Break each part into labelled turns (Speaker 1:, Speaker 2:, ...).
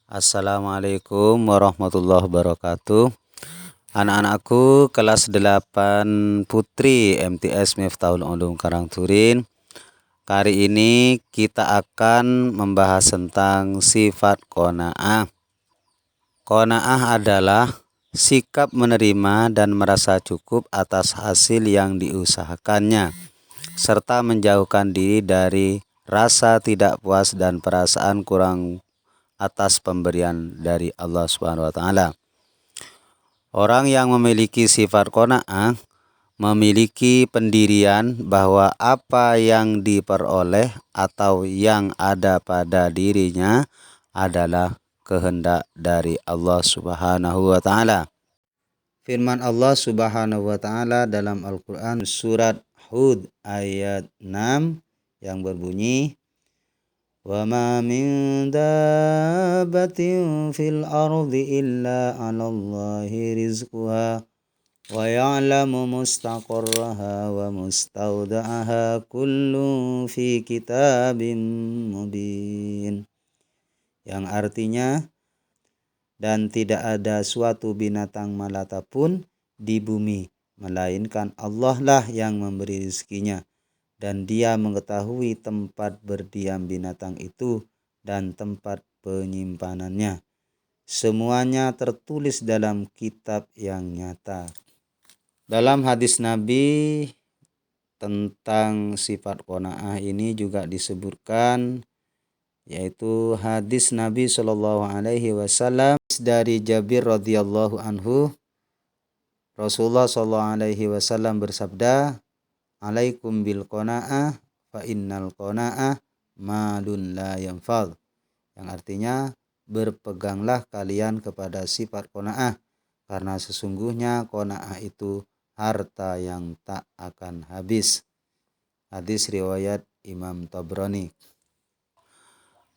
Speaker 1: Assalamualaikum warahmatullahi wabarakatuh. Anak-anakku kelas 8 Putri MTS Miftahul Ulum Karangturin. Kali ini kita akan membahas tentang sifat qanaah. Qanaah adalah sikap menerima dan merasa cukup atas hasil yang diusahakannya, serta menjauhkan diri dari rasa tidak puas dan perasaan kurang atas pemberian dari Allah Subhanahu wa taala. Orang yang memiliki sifat qanaah memiliki pendirian bahwa apa yang diperoleh atau yang ada pada dirinya adalah kehendak dari Allah Subhanahu wa taala. Firman Allah Subhanahu wa taala dalam Al-Qur'an surat Hud ayat 6 yang berbunyi, "Wa ma min dabbatin fil ardi illa 'alallahi rizquha wa ya'lamu mustaqarraha wa mustawda'aha kullun fi kitabim mubin." Yang artinya, dan tidak ada suatu binatang melata pun di bumi melainkan Allah lah yang memberi rezekinya, dan Dia mengetahui tempat berdiam binatang itu dan tempat penyimpanannya. Semuanya tertulis dalam kitab yang nyata. Dalam hadis Nabi tentang sifat qanaah ini juga disebutkan, yaitu hadis Nabi Shallallahu Alaihi Wasallam dari Jabir radhiyallahu anhu. Rasulullah Shallallahu Alaihi Wasallam bersabda, "Alaikum bil qanaah fa innal qanaah malun la yanfad." Yang artinya, berpeganglah kalian kepada sifat qanaah, karena sesungguhnya qanaah itu harta yang tak akan habis. Hadis riwayat Imam Tabrani.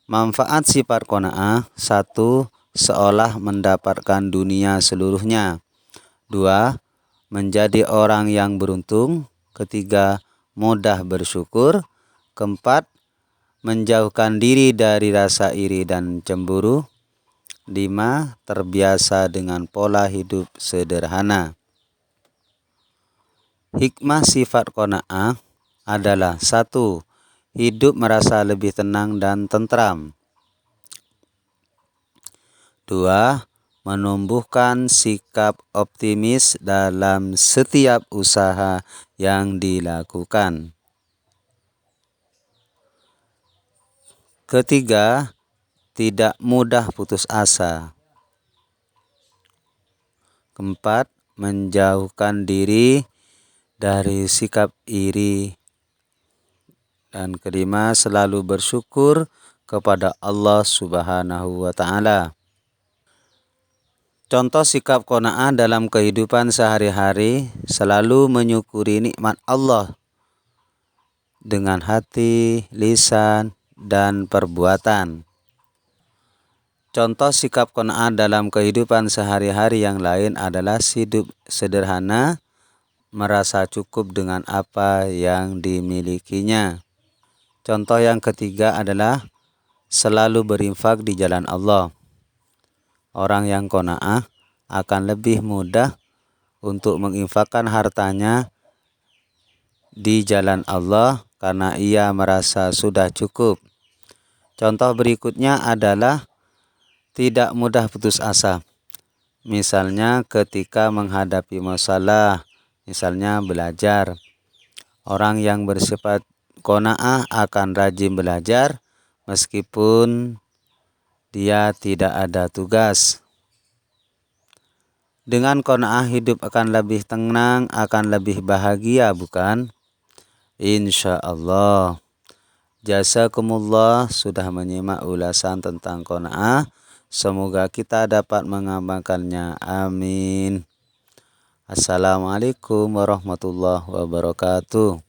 Speaker 1: Manfaat sifat qanaah: 1. Seolah mendapatkan dunia seluruhnya. 2. Menjadi orang yang beruntung. 3. Mudah bersyukur. 4. Menjauhkan diri dari rasa iri dan cemburu. 5. Terbiasa dengan pola hidup sederhana. Hikmah sifat qanaah adalah: 1. Hidup merasa lebih tenang dan tentram. 2. Menumbuhkan sikap optimis dalam setiap usaha yang dilakukan. 3. Tidak mudah putus asa. 4. Menjauhkan diri dari sikap iri. Dan 5. Selalu bersyukur kepada Allah Subhanahu wa taala. Contoh sikap qanaah dalam kehidupan sehari-hari: selalu menyukuri nikmat Allah dengan hati, lisan, dan perbuatan. Contoh sikap qanaah dalam kehidupan sehari-hari yang lain adalah hidup sederhana, merasa cukup dengan apa yang dimilikinya. Contoh yang ketiga adalah selalu berinfak di jalan Allah. Orang yang qanaah akan lebih mudah untuk menginfakkan hartanya di jalan Allah karena ia merasa sudah cukup. Contoh berikutnya adalah tidak mudah putus asa. Misalnya ketika menghadapi masalah, misalnya belajar. Orang yang bersifat qanaah akan rajin belajar meskipun dia tidak ada tugas. Dengan qanaah hidup akan lebih tenang, akan lebih bahagia, bukan? Insya Allah. Jazakumullah sudah menyimak ulasan tentang qanaah. Semoga kita dapat mengamalkannya. Amin. Assalamualaikum warahmatullahi wabarakatuh.